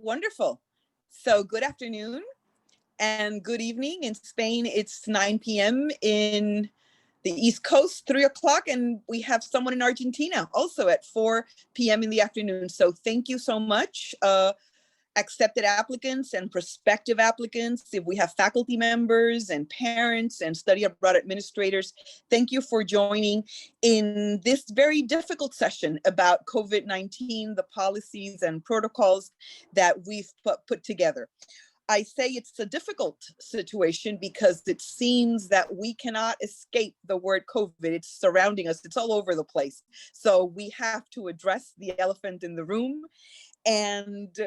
Wonderful. So good afternoon and good evening. In Spain, it's 9 p.m. In the East Coast, 3 o'clock, and we have someone in Argentina also at 4 p.m. in the afternoon. So thank you so much. Accepted applicants and prospective applicants, if we have faculty members and parents and study abroad administrators, thank you for joining in this very difficult session about COVID-19, the policies and protocols that we've put together. I say it's a difficult situation because it seems that we cannot escape the word COVID. It's surrounding us. It's all over the place. So we have to address the elephant in the room. And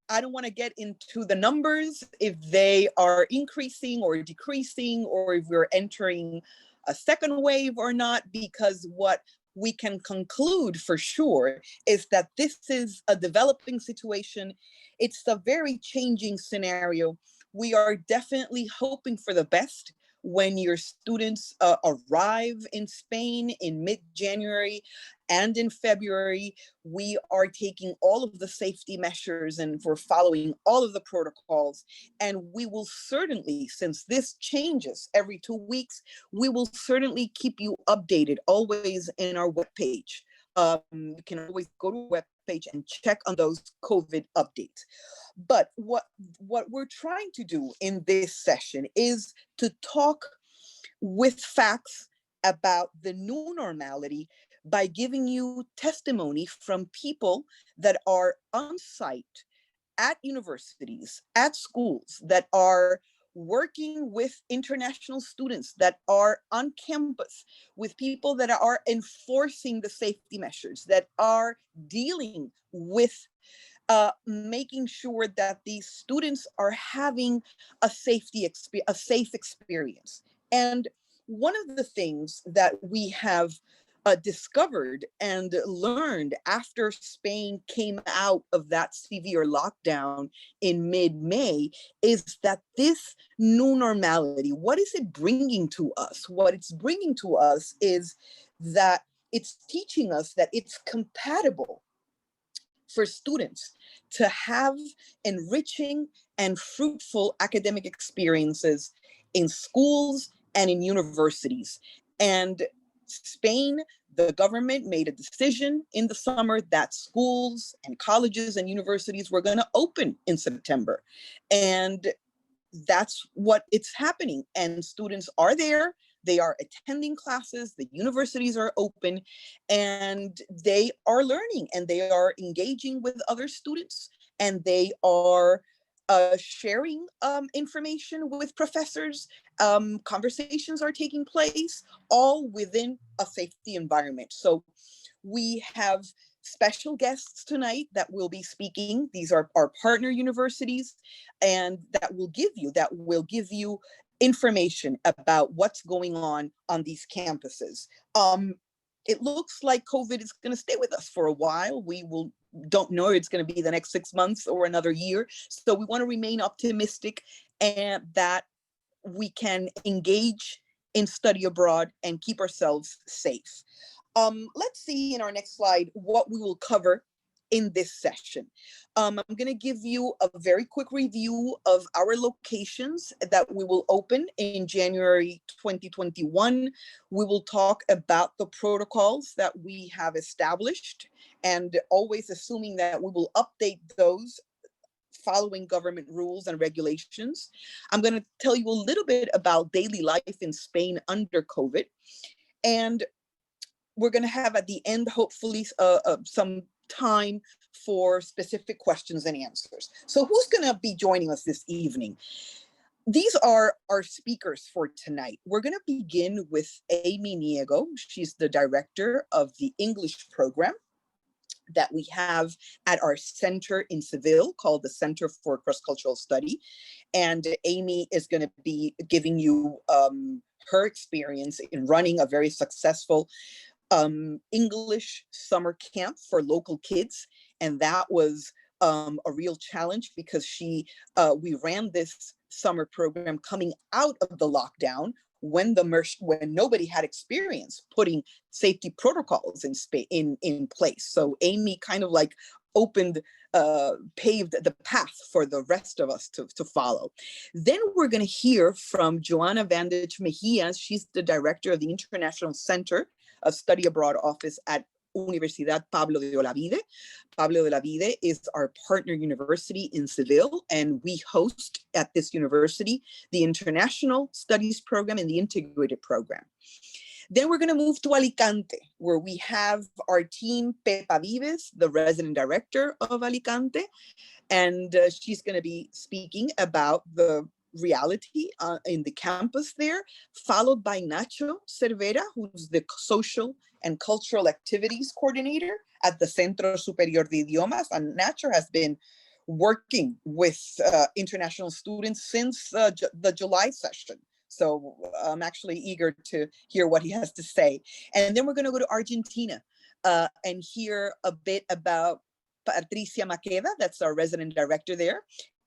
I don't want to get into the numbers, if they are increasing or decreasing, or if we're entering a second wave or not, because what we can conclude for sure is that this is a developing situation. It's a very changing scenario. We are definitely hoping for the best when your students arrive in Spain in mid-January and in February. We are taking all of the safety measures and we're following all of the protocols. And we will certainly, since this changes every 2 weeks, we will certainly keep you updated always in our webpage. You can always go to our webpage and check on those COVID updates. But what we're trying to do in this session is to talk with facts about the new normality by giving you testimony from people that are on site at universities, at schools, that are working with international students, that are on campus with people that are enforcing the safety measures, that are dealing with making sure that these students are having a safe experience. And one of the things that we have discovered and learned after Spain came out of that severe lockdown in mid-May is that this new normality, what is it bringing to us? What it's bringing to us is that it's teaching us that it's compatible for students to have enriching and fruitful academic experiences in schools and in universities. And Spain, the government made a decision in the summer that schools and colleges and universities were going to open in September. And that's what it's happening. And students are there. They are attending classes, the universities are open, and they are learning and they are engaging with other students, and they are sharing information with professors. Conversations are taking place, all within a safety environment. So we have special guests tonight that will be speaking. These are our partner universities, and that will give you information about what's going on these campuses. It looks like COVID is going to stay with us for a while. Don't know if it's going to be the next 6 months or another year. So we want to remain optimistic and that we can engage in study abroad and keep ourselves safe. Let's see in our next slide what we will cover in this session. I'm going to give you a very quick review of our locations that we will open in January 2021. We will talk about the protocols that we have established, and always assuming that we will update those following government rules and regulations. I'm going to tell you a little bit about daily life in Spain under COVID. And we're going to have at the end, hopefully, some time for specific questions and answers. So who's going to be joining us this evening? These are our speakers for tonight. We're going to begin with Amy Niego. She's the director of the English program that we have at our center in Seville called the Center for Cross-Cultural Study. And Amy is going to be giving you her experience in running a very successful English summer camp for local kids. And that was a real challenge because we ran this summer program coming out of the lockdown when nobody had experience putting safety protocols in place. So Amy kind of like opened, paved the path for the rest of us to follow. Then we're going to hear from Joanna Vandich Mejia. She's the director of the International Center of Study Abroad Office at Universidad Pablo de Olavide. Pablo de Olavide is our partner university in Seville, and we host at this university the International Studies Program and the Integrated Program. Then we're going to move to Alicante, where we have our team, Pepa Vives, the resident director of Alicante, and she's going to be speaking about the reality in the campus there, followed by Nacho Cervera, who's the social and cultural activities coordinator at the Centro Superior de Idiomas. And Nacho has been working with international students since the July session. So I'm actually eager to hear what he has to say. And then we're going to go to Argentina and hear a bit about Patricia Maqueda, that's our resident director there.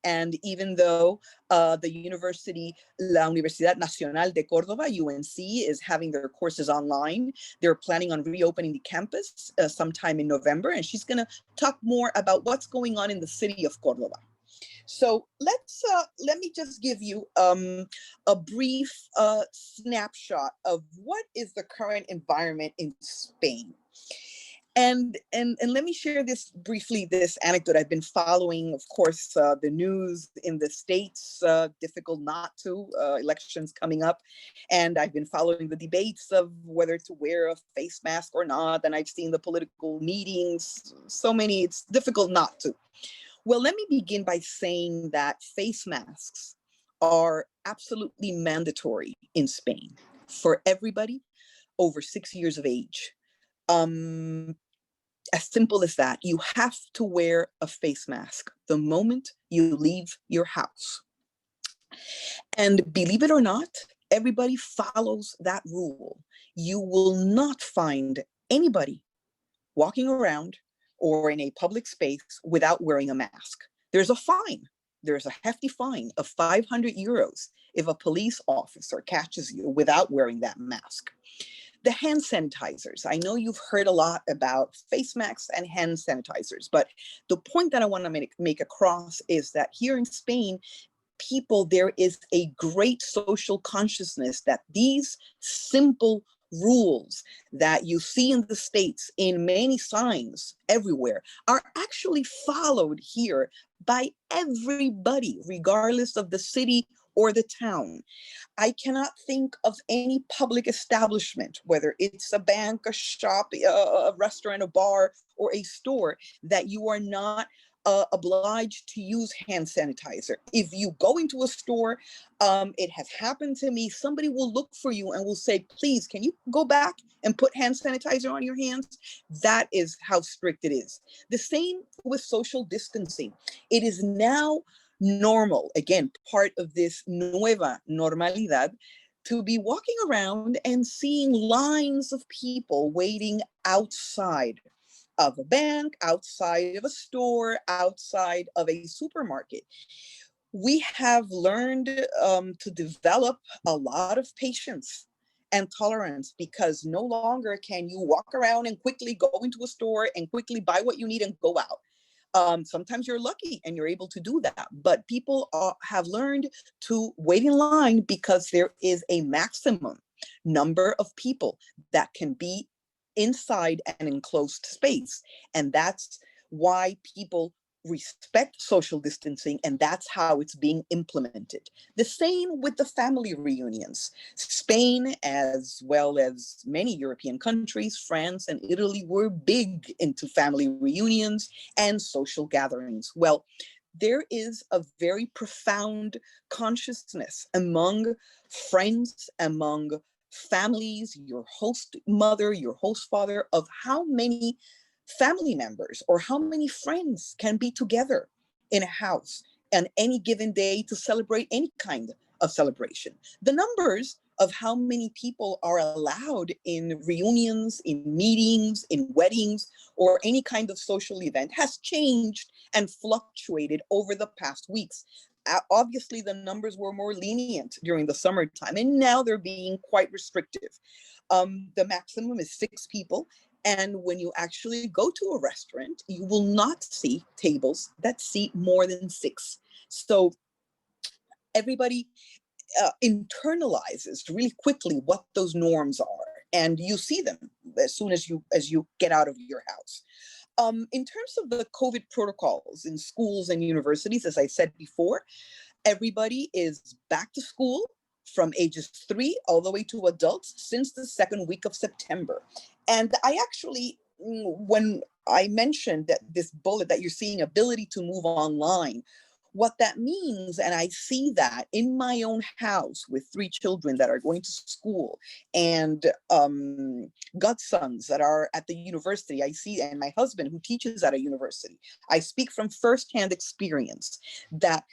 And even though the university, La Universidad Nacional de Córdoba, UNC, is having their courses online, they're planning on reopening the campus sometime in November. And she's going to talk more about what's going on in the city of Córdoba. So let me just give you a brief snapshot of what is the current environment in Spain. And let me share this briefly, this anecdote. I've been following, of course, the news in the States, difficult not to, elections coming up. And I've been following the debates of whether to wear a face mask or not. And I've seen the political meetings, so many, it's difficult not to. Well, let me begin by saying that face masks are absolutely mandatory in Spain for everybody over 6 years of age. As simple as that. You have to wear a face mask the moment you leave your house. And believe it or not, everybody follows that rule. You will not find anybody walking around or in a public space without wearing a mask. There's a fine. There's a hefty fine of 500 euros if a police officer catches you without wearing that mask. The hand sanitizers. I know you've heard a lot about face masks and hand sanitizers, but the point that I want to make across is that here in Spain, there is a great social consciousness that these simple rules that you see in the States in many signs everywhere are actually followed here by everybody, regardless of the city or the town. I cannot think of any public establishment, whether it's a bank, a shop, a restaurant, a bar, or a store, that you are not obliged to use hand sanitizer. If you go into a store, it has happened to me, somebody will look for you and will say, please, can you go back and put hand sanitizer on your hands? That is how strict it is. The same with social distancing. It is now normal, again, part of this nueva normalidad, to be walking around and seeing lines of people waiting outside of a bank, outside of a store, outside of a supermarket. We have learned to develop a lot of patience and tolerance, because no longer can you walk around and quickly go into a store and quickly buy what you need and go out. Sometimes you're lucky and you're able to do that, but people have learned to wait in line because there is a maximum number of people that can be inside an enclosed space. And that's why people respect social distancing, and that's how it's being implemented. The same with the family reunions. Spain, as well as many European countries, France and Italy, were big into family reunions and social gatherings. Well, there is a very profound consciousness among friends, among families, your host mother, your host father, of how many family members or how many friends can be together in a house on any given day to celebrate any kind of celebration. The numbers of how many people are allowed in reunions, in meetings, in weddings, or any kind of social event has changed and fluctuated over the past weeks. Obviously, the numbers were more lenient during the summertime, and now they're being quite restrictive. The maximum is 6 people. And when you actually go to a restaurant, you will not see tables that seat more than 6. So everybody internalizes really quickly what those norms are, and you see them as soon as you get out of your house. In terms of the COVID protocols in schools and universities, as I said before, everybody is back to school from ages 3 all the way to adults since the second week of September. And I actually, when I mentioned that this bullet that you're seeing, ability to move online, what that means, and I see that in my own house with 3 children that are going to school, and godsons that are at the university, I see, and my husband who teaches at a university. I speak from firsthand experience that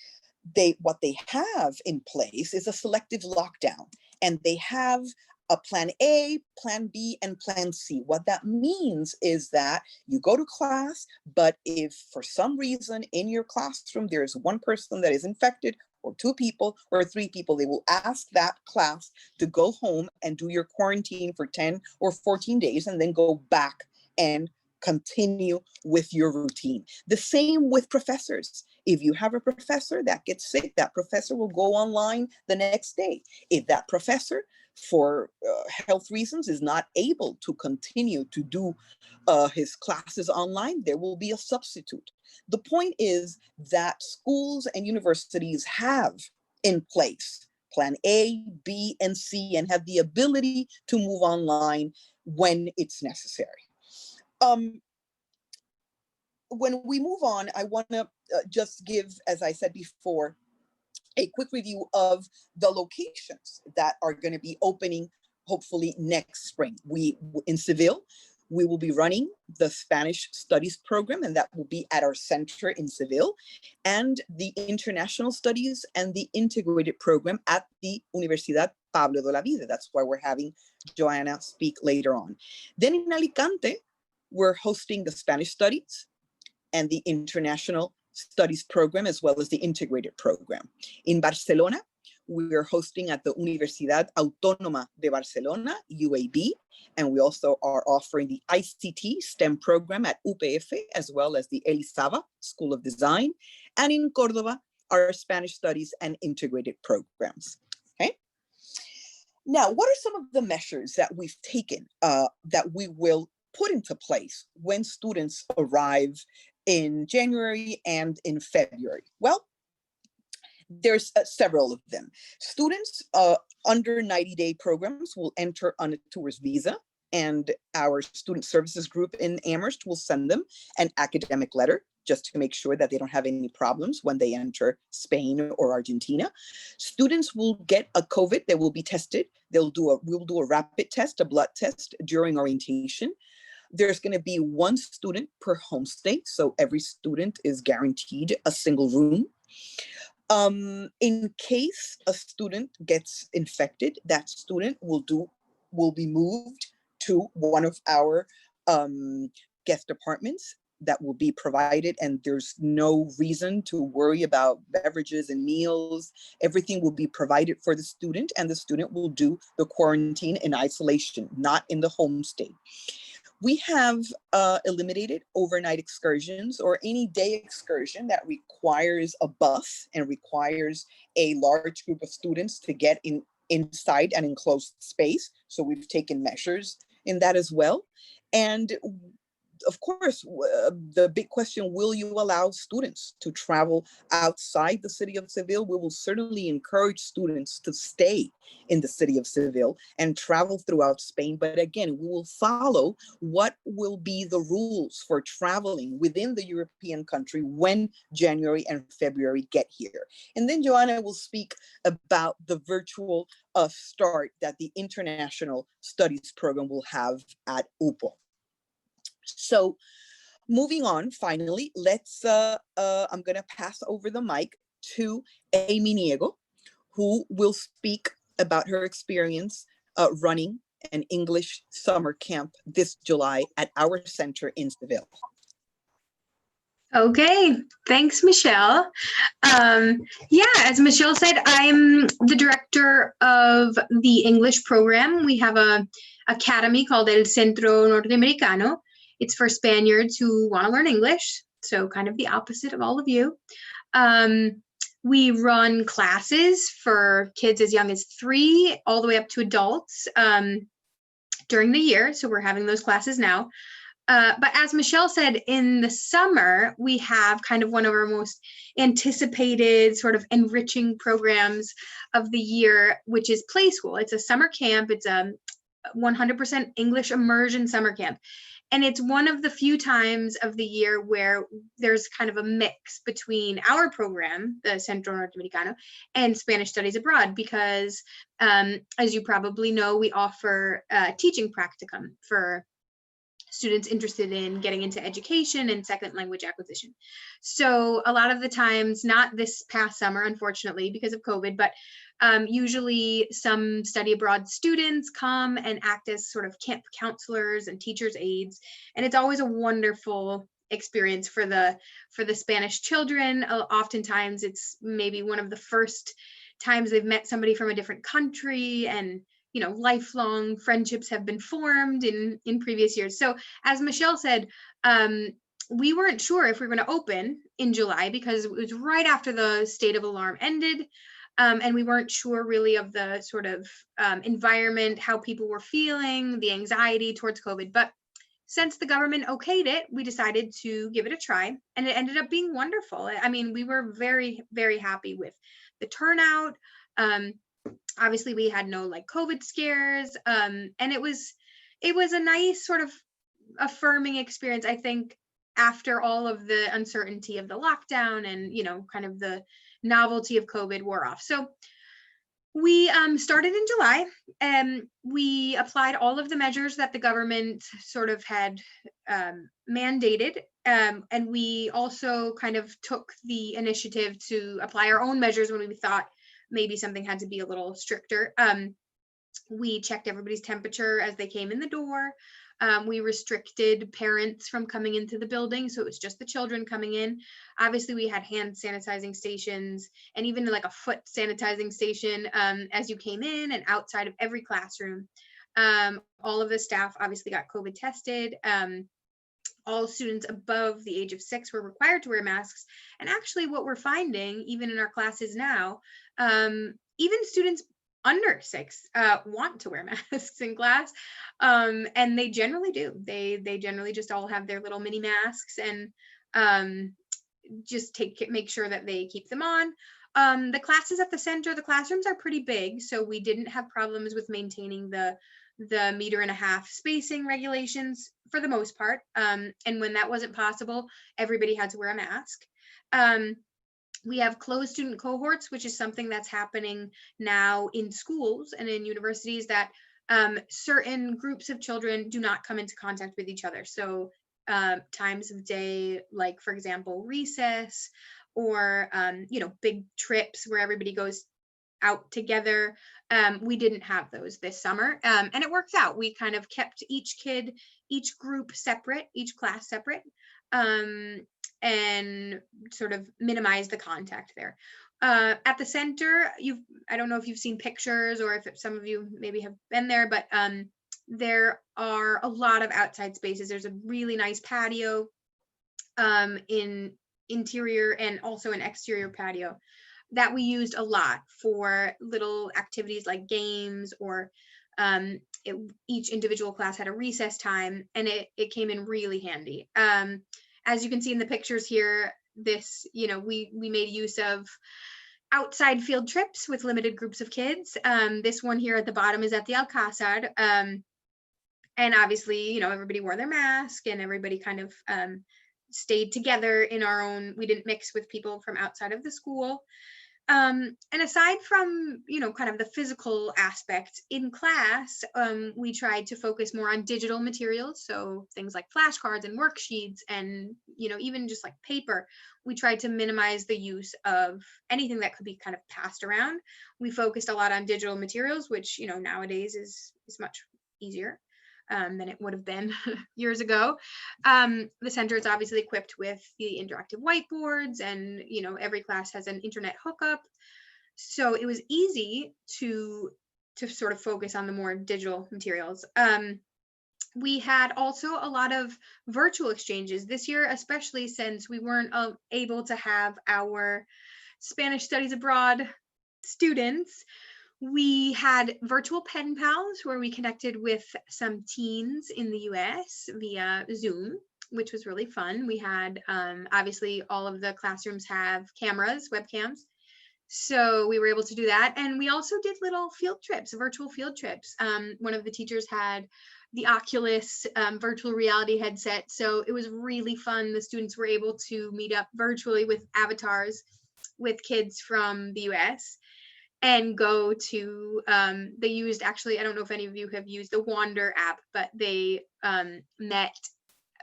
what they have in place is a selective lockdown, and they have a plan A, plan B, and plan C. What that means is that you go to class, but if for some reason in your classroom there's one person that is infected, or 2 people, or 3 people, they will ask that class to go home and do your quarantine for 10 or 14 days, and then go back and continue with your routine. The same with professors. If you have a professor that gets sick, that professor will go online the next day. If that professor, for health reasons, is not able to continue to do his classes online, there will be a substitute. The point is that schools and universities have in place plan A, B, and C, and have the ability to move online when it's necessary. When we move on, I want to just give, as I said before, a quick review of the locations that are going to be opening hopefully next spring. In Seville, we will be running the Spanish Studies program, and that will be at our center in Seville, and the International Studies and the Integrated program at the Universidad Pablo de Olavide. That's why we're having Joanna speak later on. Then in Alicante, we're hosting the Spanish Studies and the International Studies program, as well as the Integrated program. In Barcelona, we are hosting at the Universidad Autónoma de Barcelona, UAB, and we also are offering the ICT STEM program at UPF, as well as the Elizaba School of Design, and in Córdoba, our Spanish Studies and Integrated programs. Okay. Now, what are some of the measures that we've taken that we will put into place when students arrive in January and in February? Well, there's several of them. Students under 90-day programs will enter on a tourist visa, and our student services group in Amherst will send them an academic letter just to make sure that they don't have any problems when they enter Spain or Argentina. Students will get a COVID, they will be tested. We'll do a rapid test, a blood test during orientation. There's going to be 1 student per homestay, so every student is guaranteed a single room. In case a student gets infected, that student will be moved to one of our guest apartments that will be provided, and there's no reason to worry about beverages and meals. Everything will be provided for the student, and the student will do the quarantine in isolation, not in the homestay. We have eliminated overnight excursions or any day excursion that requires a bus and requires a large group of students to get inside an enclosed space. So we've taken measures in that as well. And of course, the big question, will you allow students to travel outside the city of Seville? We will certainly encourage students to stay in the city of Seville and travel throughout Spain. But again, we will follow what will be the rules for traveling within the European country when January and February get here. And then Joanna will speak about the virtual start that the International Studies program will have at UPO. So moving on, finally, I'm going to pass over the mic to Amy Niego, who will speak about her experience running an English summer camp this July at our center in Seville. Okay, thanks, Michelle. As Michelle said, I'm the director of the English program. We have a academy called El Centro Norteamericano. It's for Spaniards who want to learn English, so kind of the opposite of all of you. We run classes for kids as young as 3 all the way up to adults during the year. So we're having those classes now. But as Michelle said, in the summer, we have kind of one of our most anticipated sort of enriching programs of the year, which is Play School. It's a summer camp. It's a 100% English immersion summer camp. And it's one of the few times of the year where there's kind of a mix between our program, the Centro Norteamericano, and Spanish Studies Abroad, because as you probably know, we offer teaching practicum for students interested in getting into education and second language acquisition. So a lot of the times, not this past summer, unfortunately, because of COVID, but usually some study abroad students come and act as sort of camp counselors and teachers' aides. And it's always a wonderful experience for the Spanish children. Oftentimes it's maybe one of the first times they've met somebody from a different country, and lifelong friendships have been formed in previous years. So as Michelle said, we weren't sure if we were going to open in July because it was right after the state of alarm ended. And we weren't sure really of the sort of environment, how people were feeling, the anxiety towards COVID. But since the government okayed it, we decided to give it a try, and it ended up being wonderful. I mean, we were very, very happy with the turnout. Obviously we had no COVID scares. And it was a nice sort of affirming experience, I think, after all of the uncertainty of the lockdown and, kind of the novelty of COVID wore off. So we started in July, and we applied all of the measures that the government sort of had mandated. And we also kind of took the initiative to apply our own measures when we thought maybe something had to be a little stricter. We checked everybody's temperature as they came in the door. We restricted parents from coming into the building, so it was just the children coming in. Obviously, we had hand sanitizing stations and even a foot sanitizing station as you came in and outside of every classroom. All of the staff obviously got COVID tested. All students above the age of 6 were required to wear masks. And actually what we're finding, even in our classes now, even students under 6 want to wear masks in class, and they generally do. They generally just all have their little mini masks, and just make sure that they keep them on. The classes at the center, the classrooms are pretty big, so we didn't have problems with maintaining the 1.5 meter spacing regulations for the most part. And when that wasn't possible, everybody had to wear a mask. We have closed student cohorts, which is something that's happening now in schools and in universities, that certain groups of children do not come into contact with each other. So times of day, like for example, recess, or big trips where everybody goes out together. We didn't have those this summer, and it works out. We kind of kept each group separate, each class separate, and sort of minimize the contact there. At the center, I don't know if you've seen pictures or if some of you maybe have been there, but there are a lot of outside spaces. There's a really nice patio in interior and also an exterior patio that we used a lot for little activities like games, or each individual class had a recess time, and it came in really handy. As you can see in the pictures here, we made use of outside field trips with limited groups of kids. This one here at the bottom is at the Alcázar. And obviously, everybody wore their mask, and everybody kind of stayed together in our own, we didn't mix with people from outside of the school. And aside from, kind of the physical aspect in class, we tried to focus more on digital materials. So things like flashcards and worksheets and, even just like paper. We tried to minimize the use of anything that could be kind of passed around. We focused a lot on digital materials, which, nowadays is much easier than it would have been years ago. The center is obviously equipped with the interactive whiteboards, and every class has an internet hookup. So it was easy to to sort of focus on the more digital materials. We had also a lot of virtual exchanges this year, especially since we weren't able to have our Spanish Studies Abroad students. We had virtual pen pals where we connected with some teens in the US via Zoom, which was really fun. We had, obviously all of the classrooms have cameras, webcams. So we were able to do that. And we also did little field trips, virtual field trips. One of the teachers had the Oculus virtual reality headset. So it was really fun. The students were able to meet up virtually with avatars with kids from the US and go to, they used, actually, I don't know if any of you have used the Wander app, but they met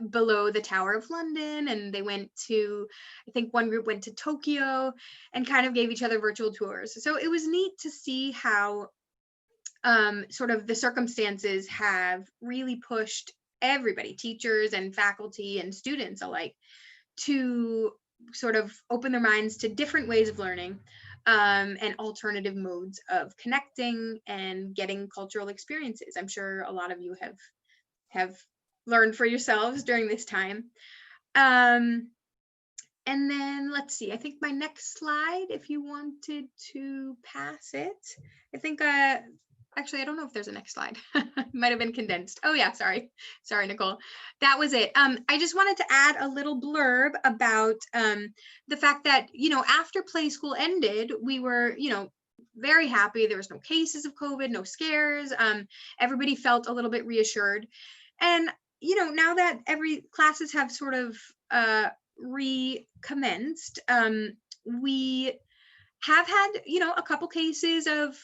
below the Tower of London, and they went to, I think one group went to Tokyo and kind of gave each other virtual tours. So it was neat to see how sort of the circumstances have really pushed everybody, teachers and faculty and students alike, to sort of open their minds to different ways of learning and alternative modes of connecting and getting cultural experiences. I'm sure a lot of you have learned for yourselves during this time. And then let's see, I think my next slide, if you wanted to pass it, I think, actually, I don't know if there's a next slide. Might have been condensed. Oh yeah, sorry, Nicole. That was it. I just wanted to add a little blurb about the fact that, you know, after Play School ended, we were, you know, very happy. There was no cases of COVID, no scares. Everybody felt a little bit reassured. And, you know, now that classes have sort of recommenced, we have had, you know, a couple cases of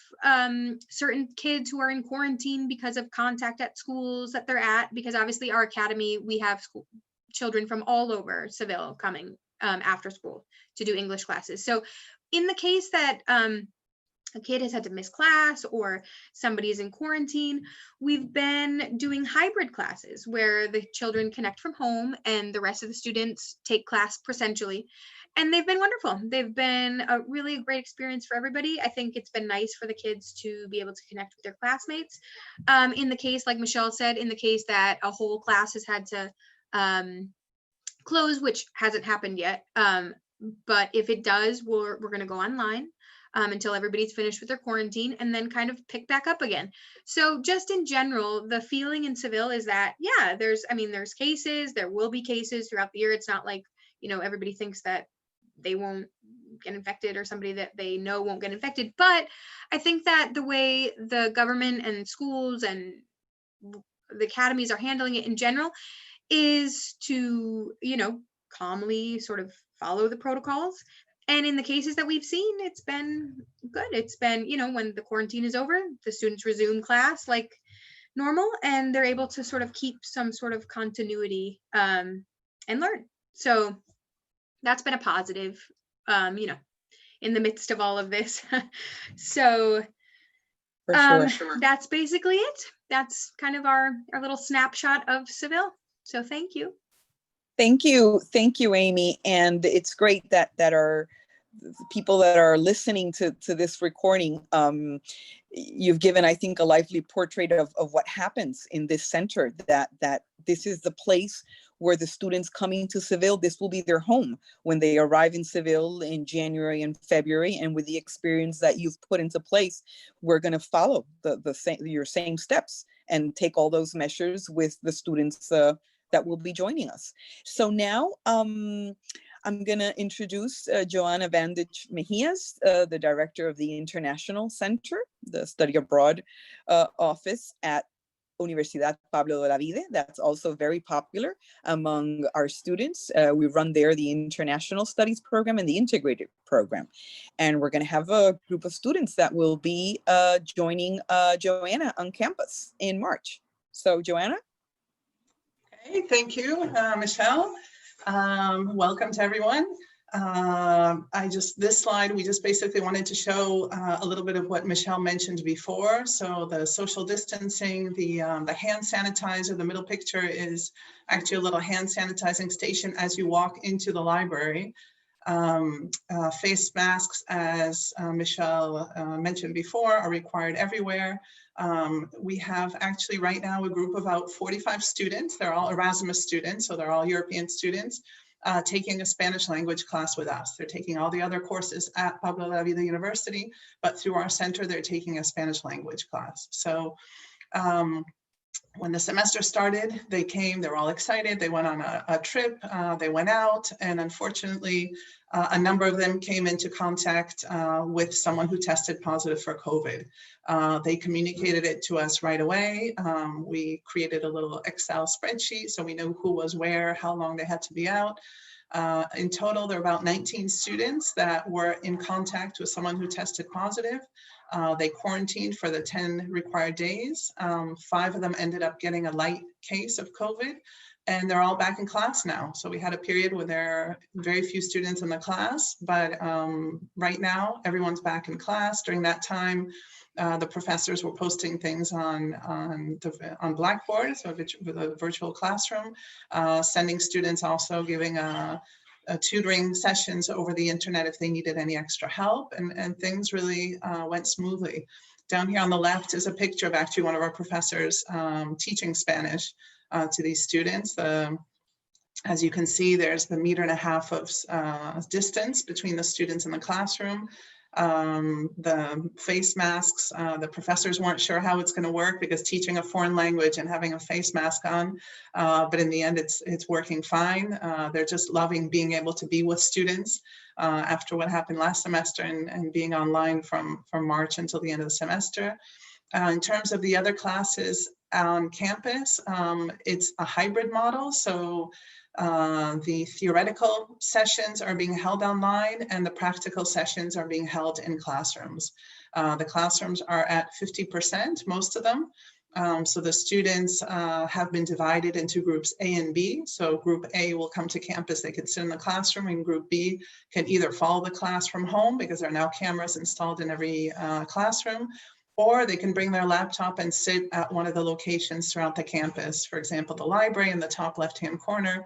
certain kids who are in quarantine because of contact at schools that they're at, because obviously our academy, we have children from all over Seville coming after school to do English classes. So in the case that a kid has had to miss class or somebody is in quarantine, we've been doing hybrid classes where the children connect from home and the rest of the students take class presentially. And they've been wonderful. They've been a really great experience for everybody. I think it's been nice for the kids to be able to connect with their classmates. In the case, like Michelle said, in the case that a whole class has had to close, which hasn't happened yet. But if it does, we're going to go online until everybody's finished with their quarantine and then kind of pick back up again. So just in general, the feeling in Seville is that, yeah, there's cases, there will be cases throughout the year. It's not like, you know, everybody thinks that they won't get infected or somebody that they know won't get infected. But I think that the way the government and schools and the academies are handling it in general is to, you know, calmly sort of follow the protocols. And in the cases that we've seen, it's been good. It's been, you know, when the quarantine is over, the students resume class like normal, and they're able to sort of keep some sort of continuity and learn. So that's been a positive, you know, in the midst of all of this. So sure. That's basically it. That's kind of our little snapshot of Seville. So thank you. Thank you, Amy. And it's great that our people that are listening to this recording, you've given, I think, a lively portrait of what happens in this center, that this is the place where the students coming to Seville, this will be their home when they arrive in Seville in January and February. And with the experience that you've put into place, we're going to follow your same steps and take all those measures with the students that will be joining us. So now I'm going to introduce Joanna Vandich Mejias, the director of the International Center, the Study Abroad office at Universidad Pablo Olavide. That's also very popular among our students. We run there the International Studies program and the Integrated program. And we're going to have a group of students that will be joining Joanna on campus in March. So Joanna? Okay, thank you, Michelle. Welcome to everyone. This slide, we just basically wanted to show a little bit of what Michelle mentioned before. So the social distancing, the hand sanitizer, the middle picture is actually a little hand sanitizing station as you walk into the library. Face masks, as Michelle mentioned before, are required everywhere. We have actually right now a group of about 45 students. They're all Erasmus students, so they're all European students, taking a Spanish language class with us. They're taking all the other courses at Pablo La Vida University, but through our center, they're taking a Spanish language class. So when the semester started, they came, they were all excited. They went on a trip, they went out, and unfortunately, a number of them came into contact with someone who tested positive for COVID. They communicated it to us right away. We created a little Excel spreadsheet so we knew who was where, how long they had to be out. In total, there are about 19 students that were in contact with someone who tested positive. They quarantined for the 10 required days. 5 of them ended up getting a light case of COVID, and they're all back in class now. So we had a period where there are very few students in the class, but right now everyone's back in class. During that time, the professors were posting things on Blackboard, so with a virtual classroom, sending students also giving tutoring sessions over the internet if they needed any extra help, and things really went smoothly. Down here on the left is a picture of actually one of our professors teaching Spanish to these students. As you can see, there's the 1.5 meters of distance between the students in the classroom. The face masks, the professors weren't sure how it's going to work because teaching a foreign language and having a face mask on, but in the end it's working fine. They're just loving being able to be with students after what happened last semester and being online from March until the end of the semester. In terms of the other classes on campus, it's a hybrid model. So the theoretical sessions are being held online and the practical sessions are being held in classrooms. The classrooms are at 50%, most of them. So the students have been divided into groups A and B. So group A will come to campus, they could sit in the classroom, and group B can either follow the class from home because there are now cameras installed in every classroom, or they can bring their laptop and sit at one of the locations throughout the campus. For example, the library in the top left-hand corner.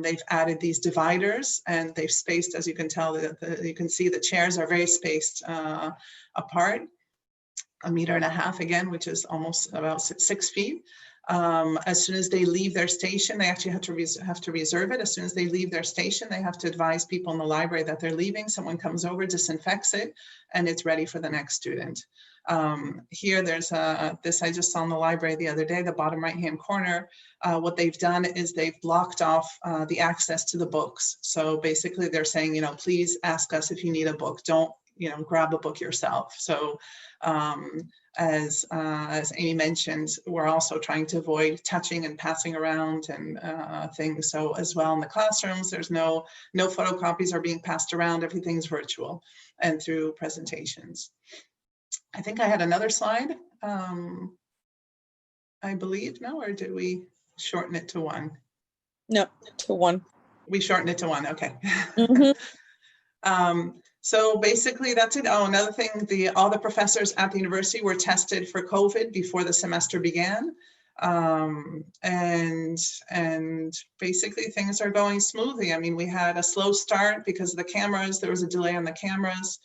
They've added these dividers and they've spaced, as you can tell, you can see the chairs are very spaced apart. 1.5 meters again, which is almost about 6 feet. As soon as they leave their station, they actually have to reserve it. As soon as they leave their station, they have to advise people in the library that they're leaving. Someone comes over, disinfects it, and it's ready for the next student. Here there's this I just saw in the library the other day, the bottom right-hand corner. What they've done is they've blocked off the access to the books. So basically they're saying, please ask us if you need a book. Don't, grab a book yourself. So as Amy mentioned, we're also trying to avoid touching and passing around and things. So as well in the classrooms, there's no photocopies are being passed around. Everything's virtual and through presentations. I think I had another slide, I believe, no, or did we shorten it to 1? No, to 1. We shortened it to 1, okay. Mm-hmm. So basically that's it. Oh, another thing, all the professors at the university were tested for COVID before the semester began. And basically things are going smoothly. I mean, we had a slow start because of the cameras. There was a delay on the cameras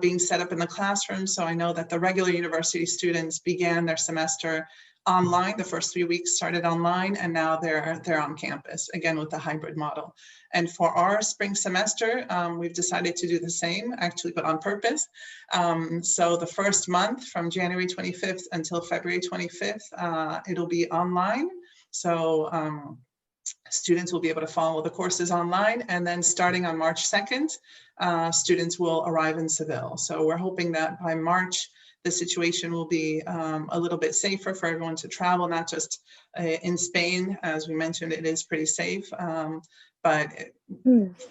being set up in the classroom. So I know that the regular university students began their semester online. The first 3 weeks started online, and now they're on campus, again with the hybrid model. And for our spring semester, we've decided to do the same, actually, but on purpose. So the first month from January 25th until February 25th, it'll be online. So students will be able to follow the courses online, and then starting on March 2nd, students will arrive in Seville. So we're hoping that by March, the situation will be a little bit safer for everyone to travel, not just in Spain. As we mentioned, it is pretty safe, but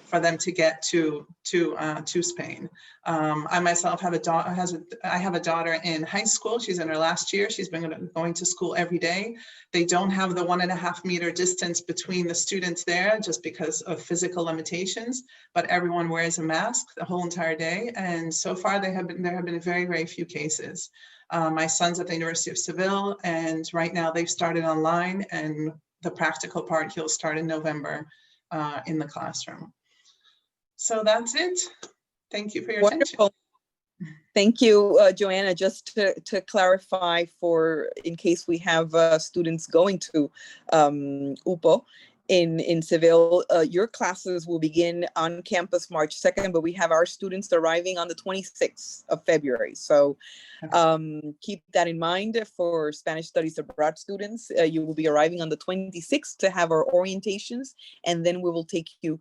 for them to get to Spain. I myself have a daughter. I have a daughter in high school. She's in her last year. She's been going to school every day. They don't have the 1.5 meter distance between the students there, just because of physical limitations. But everyone wears a mask the whole entire day. And so far, there have been very, very few cases. My son's at the University of Seville, and right now they've started online, and the practical part he'll start in November in the classroom. So that's it. Thank you for your Wonderful. attention. Thank you, Joanna. Just to clarify, for in case we have students going to UPO in Seville, your classes will begin on campus March 2nd, but we have our students arriving on the 26th of February. So keep that in mind for Spanish Studies Abroad students. You will be arriving on the 26th to have our orientations, and then we will take you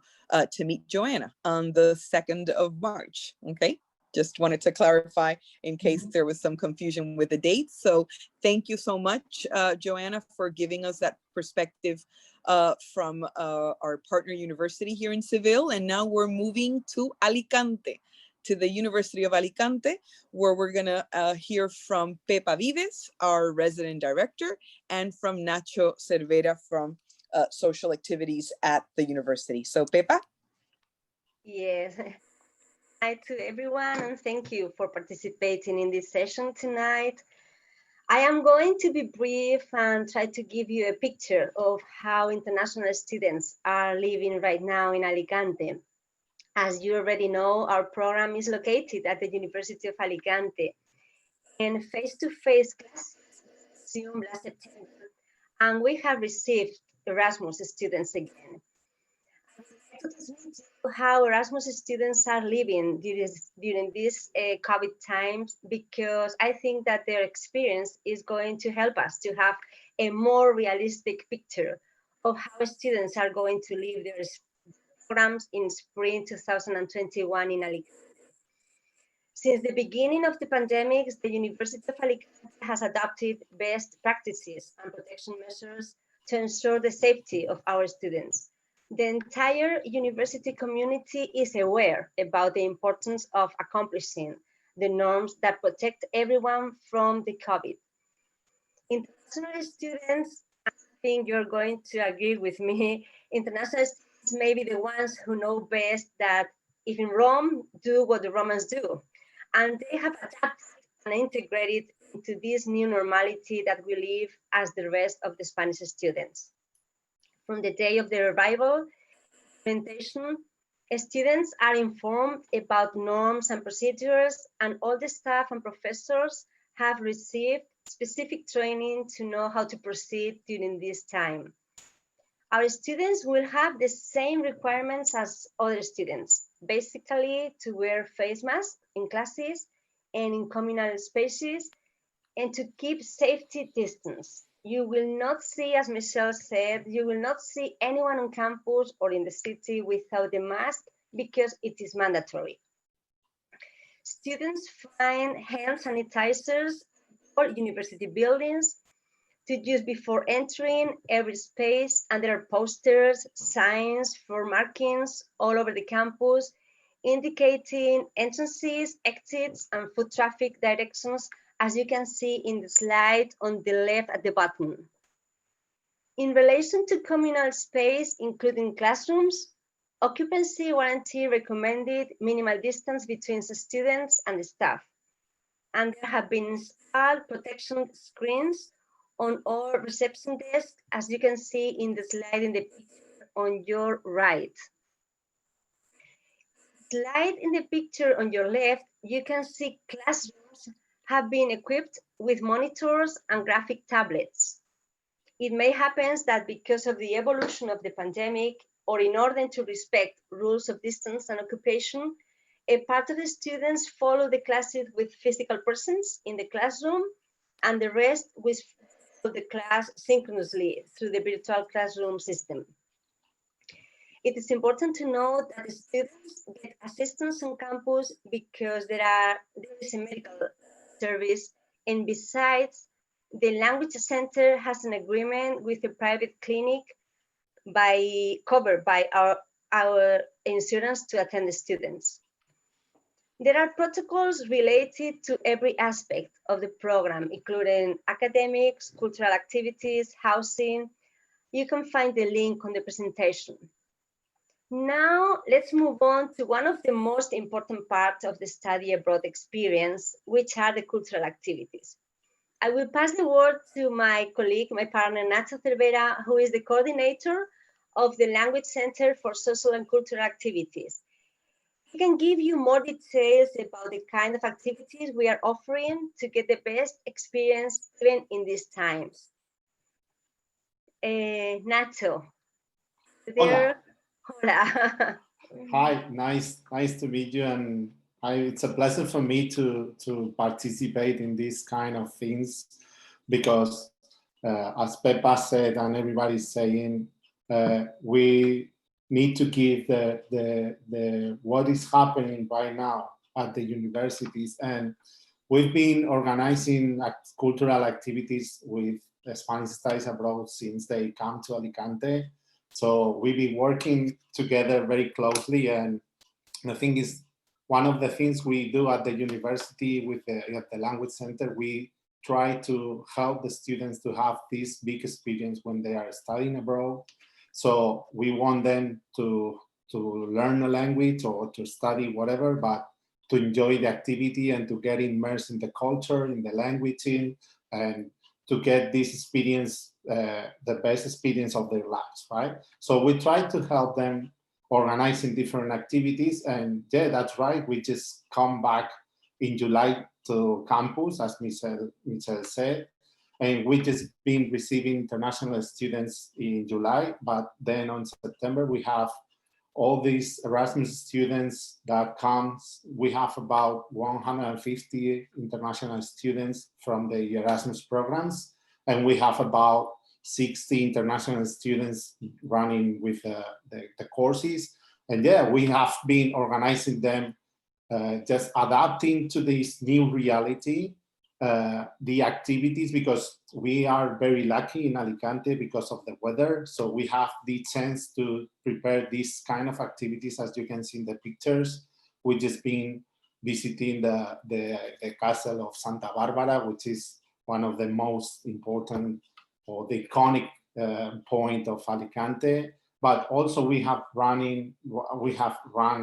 to meet Joanna on the 2nd of March. Okay. Just wanted to clarify in case there was some confusion with the dates. So thank you so much, Joanna, for giving us that perspective from our partner university here in Seville. And now we're moving to Alicante, to the University of Alicante, where we're gonna hear from Pepa Vives, our resident director, and from Nacho Cervera from social activities at the university. So Pepa? Yes. Hi to everyone, and thank you for participating in this session tonight. I am going to be brief and try to give you a picture of how international students are living right now in Alicante. As you already know, our program is located at the University of Alicante, and face-to-face classes resumed last September, and we have received Erasmus students again. How Erasmus students are living during these COVID times, because I think that their experience is going to help us to have a more realistic picture of how students are going to live their programs in spring 2021 in Alicante. Since the beginning of the pandemic, the University of Alicante has adopted best practices and protection measures to ensure the safety of our students. The entire university community is aware about the importance of accomplishing the norms that protect everyone from the COVID. International students, I think you're going to agree with me, international students may be the ones who know best that if in Rome, do what the Romans do. And they have adapted and integrated into this new normality that we live as the rest of the Spanish students. From the day of their arrival, orientation, students are informed about norms and procedures, and all the staff and professors have received specific training to know how to proceed during this time. Our students will have the same requirements as other students, basically to wear face masks in classes and in communal spaces, and to keep safety distance. You will not see, as Michelle said, you will not see anyone on campus or in the city without a mask because it is mandatory. Students find hand sanitizers for university buildings to use before entering every space, and there are posters, signs for markings all over the campus indicating entrances, exits, and foot traffic directions, as you can see in the slide on the left at the bottom. In relation to communal space, including classrooms, occupancy guarantee recommended minimal distance between the students and the staff. And there have been installed protection screens on all reception desks, as you can see in the slide in the picture on your right. Slide in the picture on your left, you can see classrooms have been equipped with monitors and graphic tablets. It may happen that because of the evolution of the pandemic, or in order to respect rules of distance and occupation, a part of the students follow the classes with physical presence in the classroom, and the rest with the class synchronously through the virtual classroom system. It is important to note that the students get assistance on campus because there is a medical service, and besides, the language center has an agreement with a private clinic covered by our insurance to attend the students. There are protocols related to every aspect of the program, including academics, cultural activities, housing. You can find the link on the presentation. Now, let's move on to one of the most important parts of the study abroad experience, which are the cultural activities. I will pass the word to my colleague, my partner, Nacho Cervera, who is the coordinator of the Language Center for Social and Cultural Activities. can give you more details about the kind of activities we are offering to get the best experience even in these times. Nacho, there. Hola. Hi, nice to meet you, and it's a pleasure for me to participate in these kind of things, because as Pepa said and everybody's saying, we need to give the what is happening right now at the universities, and we've been organizing cultural activities with Spanish Studies Abroad since they come to Alicante. So we've been working together very closely, and the thing is, one of the things we do at the university at the Language Center, we try to help the students to have this big experience when they are studying abroad. So we want them to learn a language or to study whatever, but to enjoy the activity and to get immersed in the culture, in the language, and to get this experience, the best experience of their lives, right? So we try to help them organizing different activities, and yeah, that's right. We just come back in July to campus, as Michelle said, and we just been receiving international students in July, but then on September we have all these Erasmus students that comes. We have about 150 international students from the Erasmus programs, and we have about 60 international students running with the courses. And yeah, we have been organizing them, just adapting to this new reality, the activities, because we are very lucky in Alicante because of the weather. So we have the chance to prepare these kind of activities, as you can see in the pictures. We've just been visiting the castle of Santa Barbara, which is one of the most important or the iconic point of Alicante. But also we have run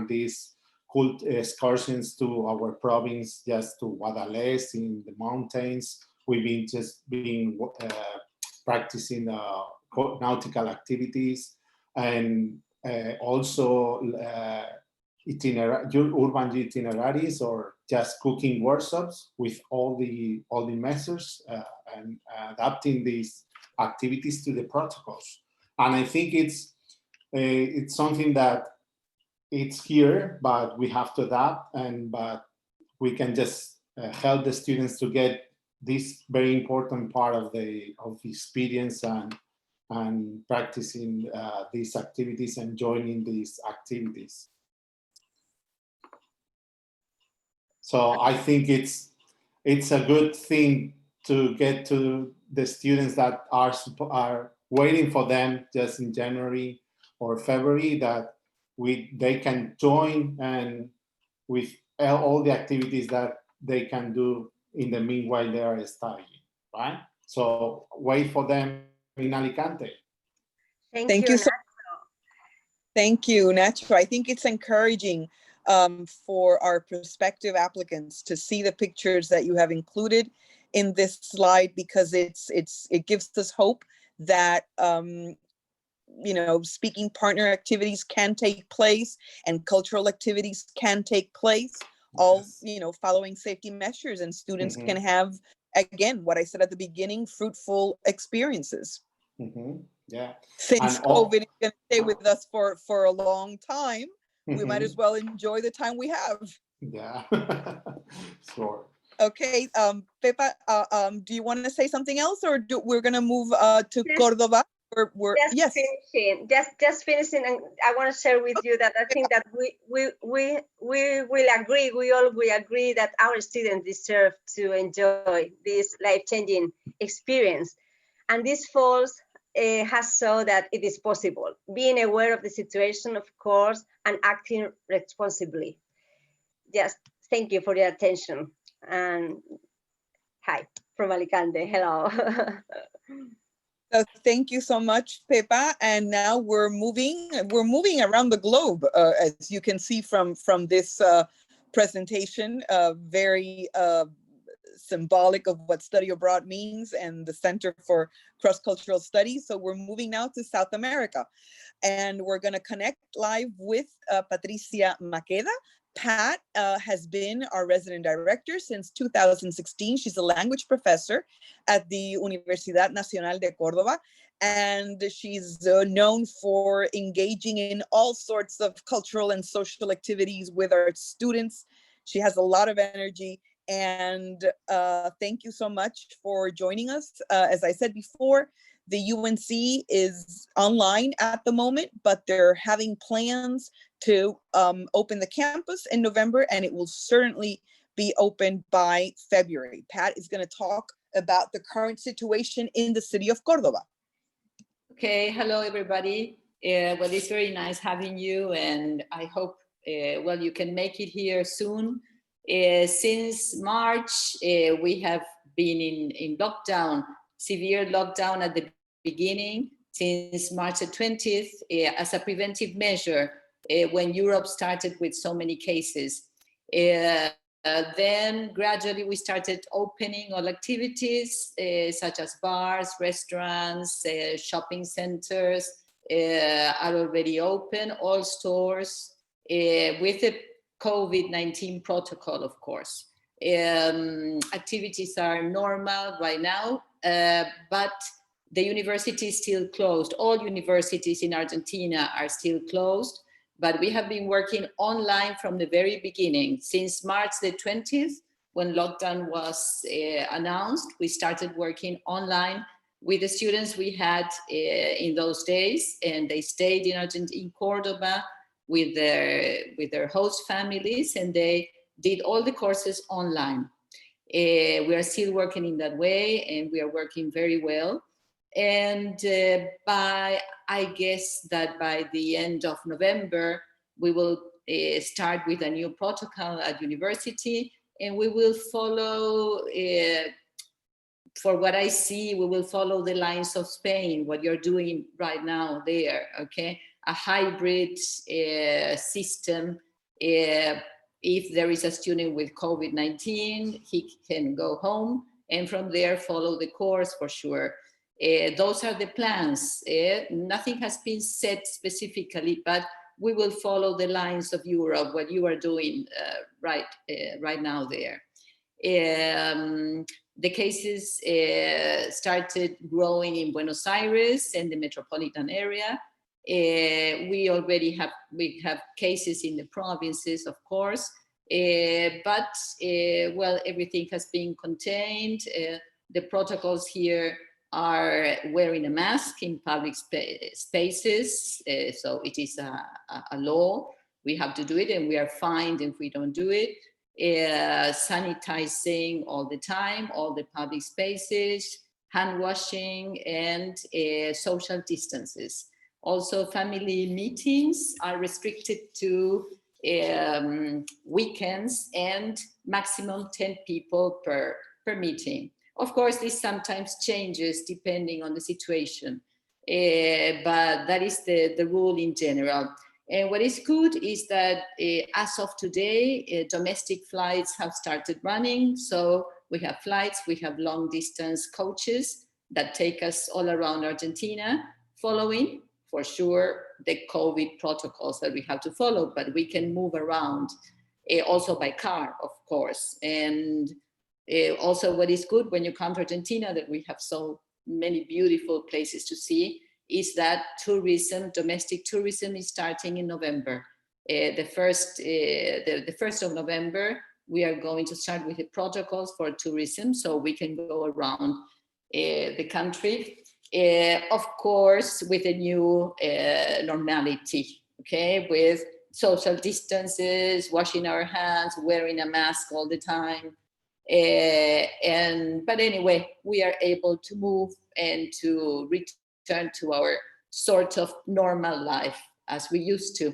these cool excursions to our province, just to Guadalest in the mountains. We've been practicing nautical activities, and also urban itineraries, or just cooking workshops with all the measures, and adapting these activities to the protocols. And I think it's something that it's here, but we have to adapt, but we can just help the students to get this very important part of the experience, and practicing these activities and joining these activities. So I think it's a good thing to get to the students that are waiting for them just in January or February, that they can join, and with all the activities that they can do in the meanwhile they are studying, right? So wait for them in Alicante. Thank you. Thank you, Nacho. I think it's encouraging for our prospective applicants to see the pictures that you have included in this slide, because it gives us hope that speaking partner activities can take place and cultural activities can take place, all following safety measures, and students can have, again, what I said at the beginning, fruitful experiences. Yeah. Since COVID is going to stay with us for a long time, we might as well enjoy the time we have. Yeah. Sure. Okay, Pepa, do you want to say something else, or we're going to move to Córdoba? Just finishing, and I want to share with you that I think that we will agree. We all agree that our students deserve to enjoy this life-changing experience, and this falls has shown that it is possible. Being aware of the situation, of course, and acting responsibly. Just thank you for your attention, and hi from Alicante. Hello. Thank you so much, Pepa. And now we're moving around the globe, as you can see from this presentation, very symbolic of what study abroad means and the Center for Cross-Cultural Studies. So we're moving now to South America, and we're going to connect live with Patricia Maqueda. Pat has been our resident director since 2016. She's a language professor at the Universidad Nacional de Córdoba, and she's known for engaging in all sorts of cultural and social activities with our students. She has a lot of energy, and thank you so much for joining us. As I said before, the UNC is online at the moment, but they're having plans to open the campus in November, and it will certainly be open by February. Pat is going to talk about the current situation in the city of Córdoba. Okay, hello everybody. Well, it's very nice having you, and I hope well you can make it here soon. Since March, we have been in lockdown, severe lockdown at the beginning, since March the 20th, as a preventive measure, when Europe started with so many cases. Then gradually we started opening all activities, such as bars, restaurants, shopping centers are already open, all stores, with the COVID-19 protocol, of course. Activities are normal right now, but the university is still closed. All universities in Argentina are still closed, but we have been working online from the very beginning. Since March the 20th, when lockdown was announced, we started working online with the students we had in those days, and they stayed in Córdoba with their host families, and they did all the courses online. We are still working in that way, and we are working very well. And I guess that by the end of November, we will start with a new protocol at university, and we will follow, for what I see, we will follow the lines of Spain, what you're doing right now there, okay? A hybrid system. If there is a student with COVID-19, he can go home, and from there follow the course for sure. Those are the plans. Nothing has been said specifically, but we will follow the lines of Europe, what you are doing right now there. The cases started growing in Buenos Aires and the metropolitan area. We already have cases in the provinces, of course, but well, everything has been contained. The protocols here are wearing a mask in public spaces, so it is a law. We have to do it, and we are fined if we don't do it. Sanitizing all the time, all the public spaces, hand washing, and social distances. Also, family meetings are restricted to weekends and maximum 10 people per meeting. Of course, this sometimes changes depending on the situation, but that is the rule in general. And what is good is that as of today, domestic flights have started running. So we have flights, we have long distance coaches that take us all around Argentina, following for sure the COVID protocols that we have to follow, but we can move around also by car, of course. And also what is good when you come to Argentina, that we have so many beautiful places to see, is that tourism, domestic tourism, is starting in November. The 1st of November, we are going to start with the protocols for tourism, so we can go around the country. Of course, with a new normality, okay, with social distances, washing our hands, wearing a mask all the time. But anyway, we are able to move and to return to our sort of normal life as we used to.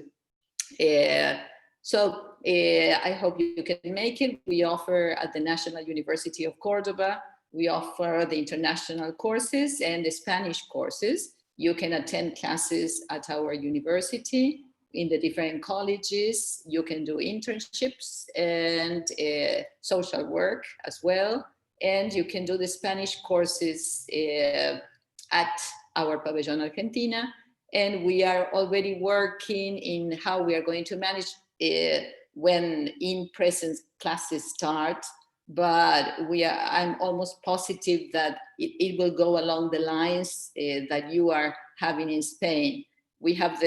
So I hope you can make it. We offer at the National University of Córdoba, we offer the international courses and the Spanish courses. You can attend classes at our university in the different colleges. You can do internships and social work as well. And you can do the Spanish courses at our Pabellón Argentina. And we are already working in how we are going to manage when in-person classes start, but I'm almost positive that it will go along the lines that you are having in Spain. We have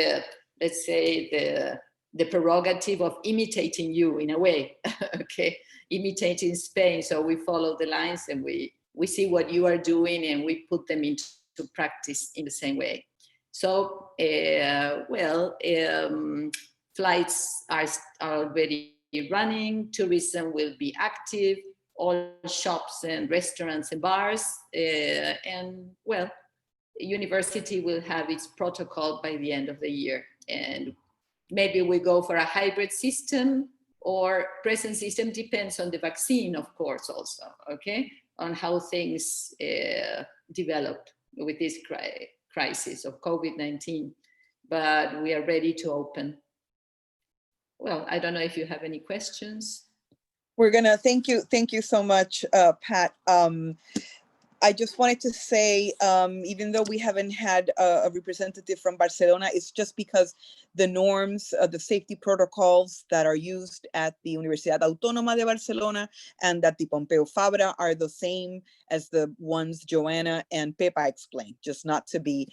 let's say, the prerogative of imitating you in a way, okay? Imitating Spain. So we follow the lines and we see what you are doing and we put them into practice in the same way. So, flights are already running, tourism will be active, all shops and restaurants and bars, and well, university will have its protocol by the end of the year. And maybe we go for a hybrid system or present system, depends on the vaccine, of course, also, okay? On how things develop with this crisis of COVID-19. But we are ready to open. Well, I don't know if you have any questions. We're gonna, thank you so much, Pat. I just wanted to say, even though we haven't had a representative from Barcelona, it's just because the norms, the safety protocols that are used at the Universidad Autónoma de Barcelona and at the Pompeu Fabra are the same as the ones Joanna and Pepa explained, just not to be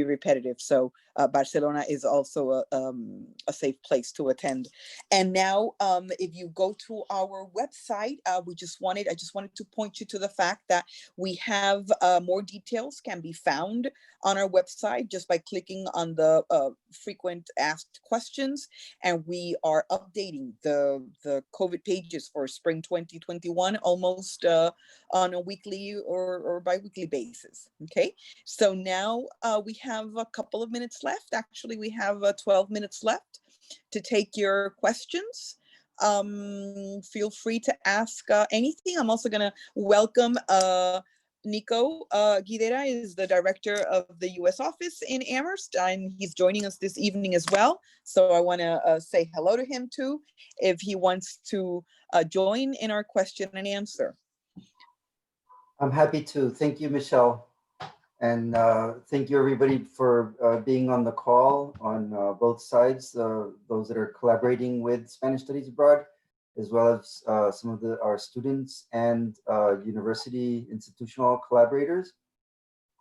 repetitive. So Barcelona is also a safe place to attend. And now, if you go to our website, I just wanted to point you to the fact that we have more details can be found on our website just by clicking on the frequent asked questions. And we are updating the COVID pages for spring 2021 almost on a weekly or bi-weekly basis. Okay, so now we have a couple of minutes left. Actually, we have 12 minutes left to take your questions. Feel free to ask anything. I'm also gonna welcome Nico Guidera is the director of the U.S. office in Amherst, and he's joining us this evening as well. So I want to say hello to him too, if he wants to join in our question and answer. I'm happy to. Thank you, Michelle. And thank you, everybody, for being on the call on both sides, those that are collaborating with Spanish Studies Abroad, as well as some of our students and university institutional collaborators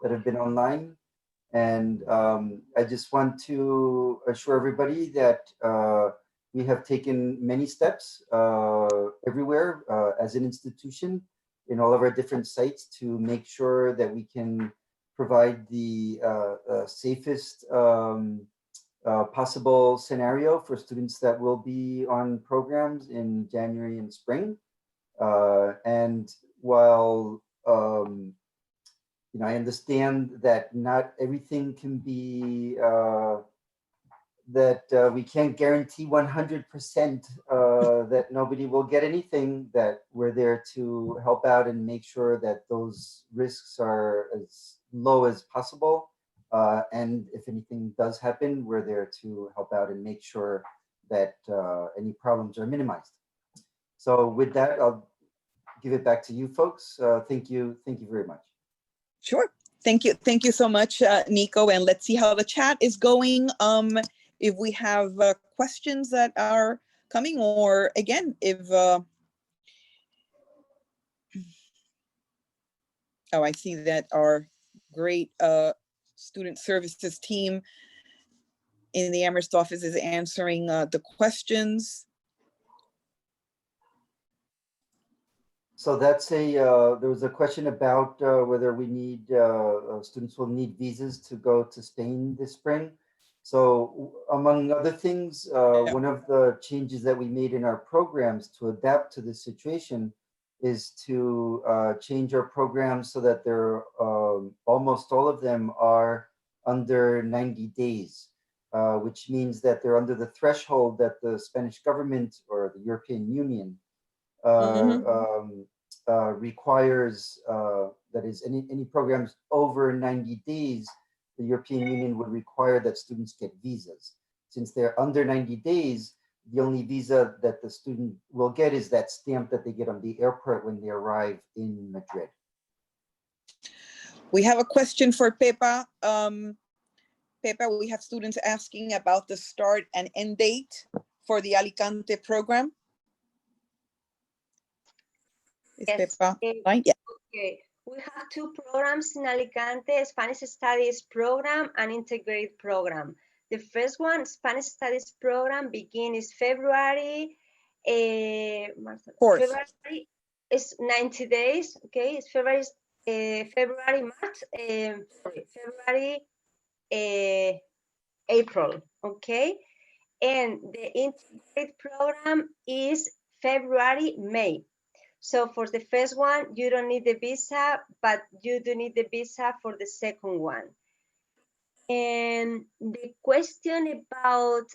that have been online. And I just want to assure everybody that we have taken many steps everywhere as an institution in all of our different sites to make sure that we can provide the safest possible scenario for students that will be on programs in January and spring. And while I understand that not everything can be that we can't guarantee 100% that nobody will get anything, that we're there to help out and make sure that those risks are as low as possible. And if anything does happen, we're there to help out and make sure that any problems are minimized. So with that, I'll give it back to you folks. Thank you very much. Sure, thank you so much, Nico. And let's see how the chat is going. If we have questions that are coming, or again, if oh, I see that our great student services team in the Amherst office is answering the questions. So that's there was a question about whether we need, students will need visas to go to Spain this spring. So among other things, one of the changes that we made in our programs to adapt to this situation is to change our programs so that they're almost all of them are under 90 days, which means that they're under the threshold that the Spanish government or the European Union requires, that is any programs over 90 days, the European Union would require that students get visas. Since they're under 90 days, the only visa that the student will get is that stamp that they get on the airport when they arrive in Madrid. We have a question for Pepa. Pepa, we have students asking about the start and end date for the Alicante program? Is Yes. Pepa fine? Yeah. Okay. We have two programs in Alicante, Spanish Studies program and integrated program. The first one, Spanish Studies program, begins February. 4th. February is 90 days. Okay, it's February, March, February, April. Okay, and the integrated program is February, May. So for the first one, you don't need the visa, but you do need the visa for the second one. And the question about,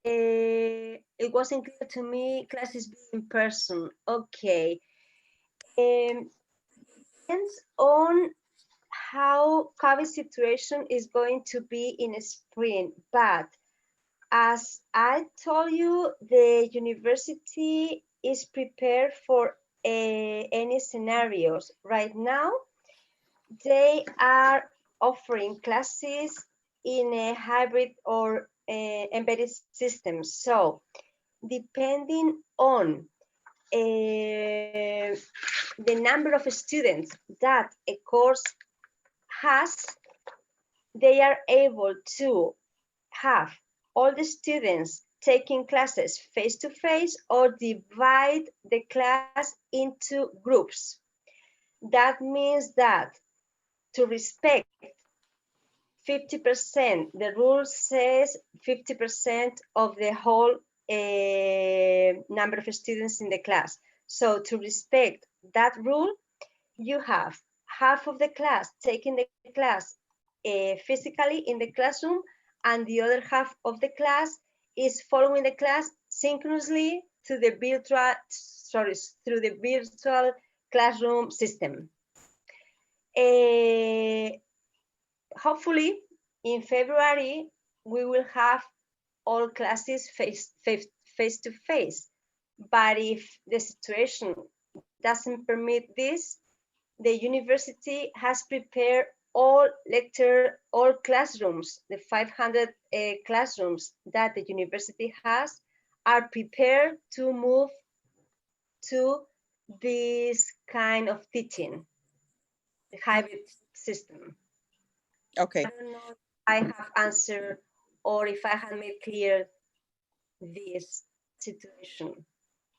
it wasn't clear to me, classes being in person. Okay. Depends on how COVID situation is going to be in spring, but as I told you, the university is prepared for any scenarios. Right now, they are offering classes in a hybrid or embedded system. So depending on the number of students that a course has, they are able to have all the students taking classes face-to-face or divide the class into groups. That means that to respect 50%, the rule says 50% of the whole number of students in the class. So to respect that rule, you have half of the class taking the class physically in the classroom, and the other half of the class is following the class synchronously to the through the virtual classroom system. Hopefully in February, we will have all classes face to face. But if the situation doesn't permit this, the university has prepared all classrooms, the 500 classrooms that the university has are prepared to move to this kind of teaching, the hybrid system. Okay. I don't know if I have answered or if I have made clear this situation.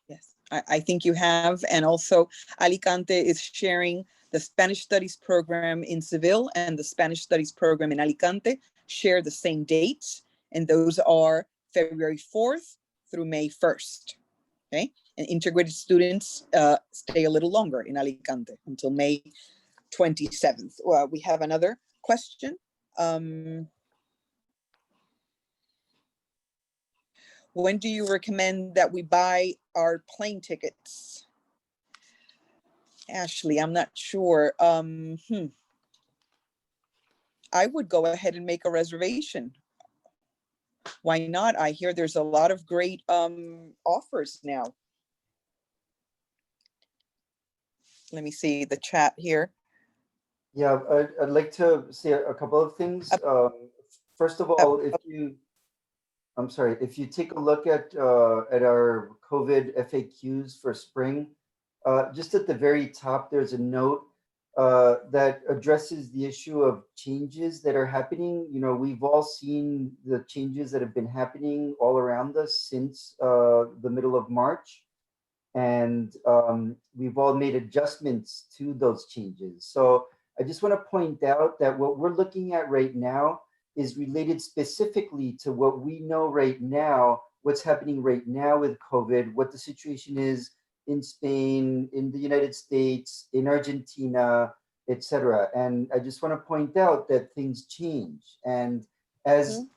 Yes, I think you have. And also Alicante is sharing the Spanish Studies program in Seville and the Spanish Studies program in Alicante share the same dates. And those are February 4th through May 1st. Okay. And integrated students stay a little longer in Alicante until May 27th. Well, we have another question. When do you recommend that we buy our plane tickets? Ashley, I'm not sure. I would go ahead and make a reservation. Why not? I hear there's a lot of great offers now. Let me see the chat here. Yeah, I'd like to say a couple of things. First of all, if you take a look at our COVID FAQs for spring, just at the very top, there's a note that addresses the issue of changes that are happening. You know, we've all seen the changes that have been happening all around us since the middle of March. And we've all made adjustments to those changes. So I just want to point out that what we're looking at right now is related specifically to what we know right now, what's happening right now with COVID, what the situation is in Spain, in the United States, in Argentina, etc. And I just want to point out that things change. And as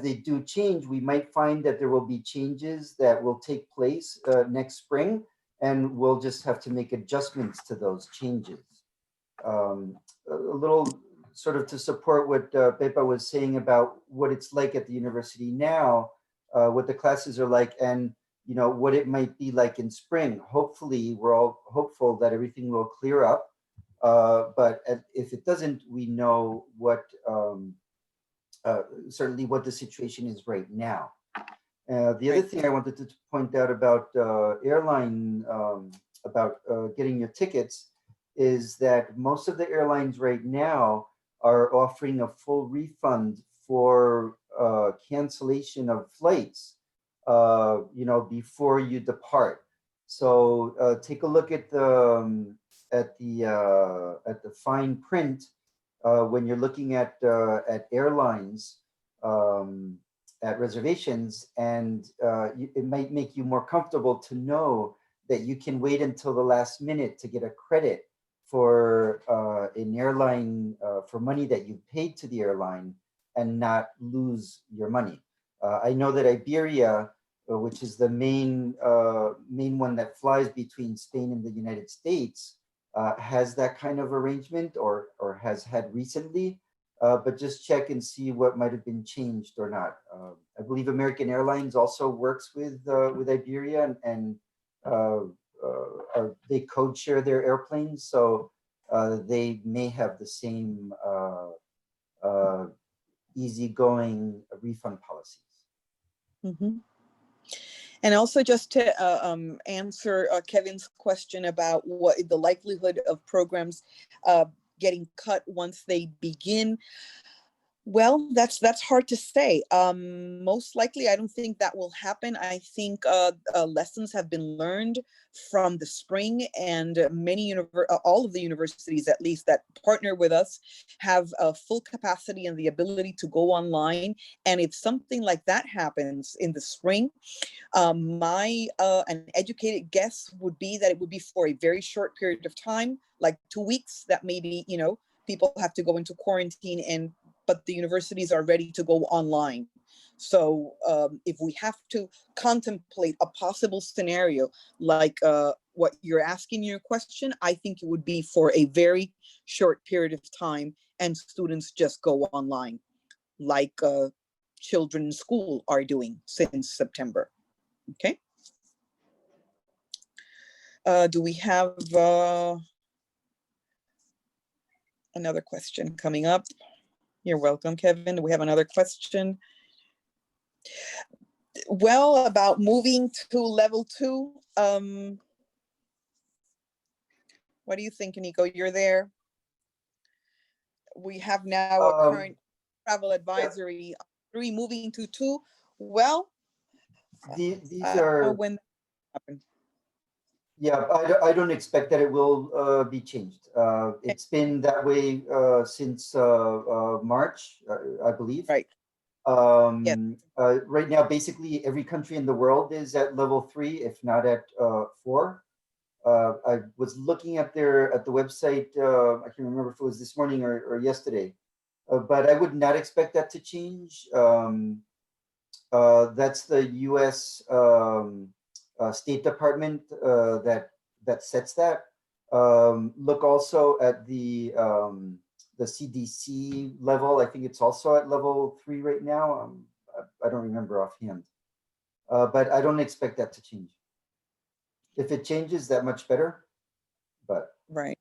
they do change, we might find that there will be changes that will take place next spring, and we'll just have to make adjustments to those changes. A little sort of to support what Pepa was saying about what it's like at the university now, what the classes are like, and you know what it might be like in spring. Hopefully, we're all hopeful that everything will clear up. But if it doesn't, we know what certainly what the situation is right now. The other thing I wanted to point out about airline, getting your tickets, is that most of the airlines right now are offering a full refund for cancellation of flights, before you depart. So take a look at the fine print when you're looking at airlines. At reservations, and it might make you more comfortable to know that you can wait until the last minute to get a credit for an airline, for money that you paid to the airline and not lose your money. I know that Iberia, which is the main one that flies between Spain and the United States, has that kind of arrangement, or has had recently. But just check and see what might have been changed or not. I believe American Airlines also works with Iberia, and they code share their airplanes, so they may have the same easygoing refund policies. Mm-hmm. And also, just to answer Kevin's question about what the likelihood of programs getting cut once they begin. Well, that's hard to say. Most likely, I don't think that will happen. I think lessons have been learned from the spring, and all of the universities, at least, that partner with us have full capacity and the ability to go online. And if something like that happens in the spring, an educated guess would be that it would be for a very short period of time, like 2 weeks, that maybe, people have to go into quarantine, but the universities are ready to go online. So if we have to contemplate a possible scenario like what you're asking in your question, I think it would be for a very short period of time and students just go online, like children in school are doing since September. Okay. Do we have another question coming up? You're welcome, Kevin. Do we have another question? Well, about moving to level 2. What do you think, Nico? You're there. We have now a current travel advisory 3 moving to 2. Well, these are when that happen. Yeah, I don't expect that it will be changed. It's been that way since March, I believe. Right. Yes. Right now, basically every country in the world is at level 3, if not at 4. I was looking at the website. I can't remember if it was this morning or yesterday, but I would not expect that to change. That's the U.S. State Department that sets that. Look also at the CDC level. I think it's also at level 3 right now. I don't remember offhand, but I don't expect that to change. If it changes, that much better. But right.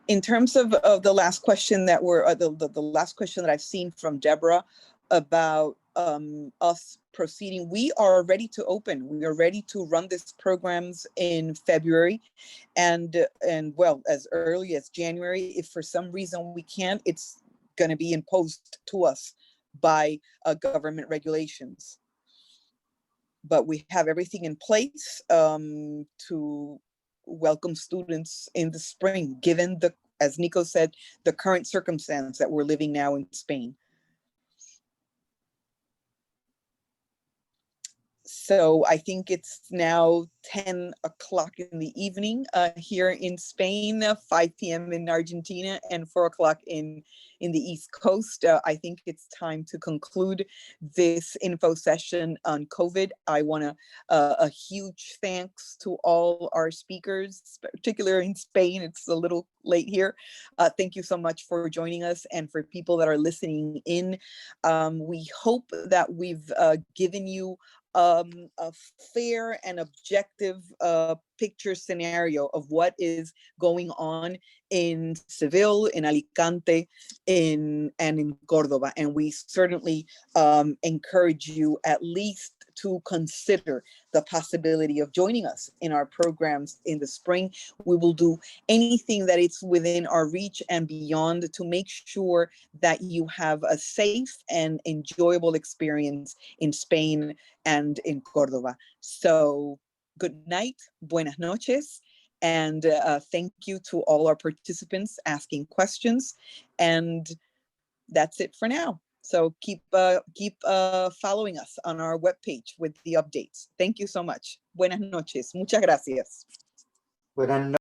In terms of the last question that the last question that I've seen from Deborah about us proceeding, we are ready to open. We are ready to run these programs in February, and well, as early as January. If for some reason we can't, it's going to be imposed to us by government regulations. But we have everything in place to welcome students in the spring, given the, as Nico said, the current circumstance that we're living now in Spain. So I think it's now 10 o'clock in the evening here in Spain, 5 p.m. in Argentina, and 4 o'clock in the East Coast. I think it's time to conclude this info session on COVID. I want to a huge thanks to all our speakers, particularly in Spain. It's a little late here. Thank you so much for joining us, and for people that are listening in. We hope that we've given you a fair and objective picture scenario of what is going on in Seville, in Alicante, and in Cordoba. And we certainly encourage you at least to consider the possibility of joining us in our programs in the spring. We will do anything that it's within our reach and beyond to make sure that you have a safe and enjoyable experience in Spain and in Cordoba. So good night, buenas noches, and thank you to all our participants asking questions. And that's it for now. So keep following us on our webpage with the updates. Thank you so much. Buenas noches. Muchas gracias. Buenas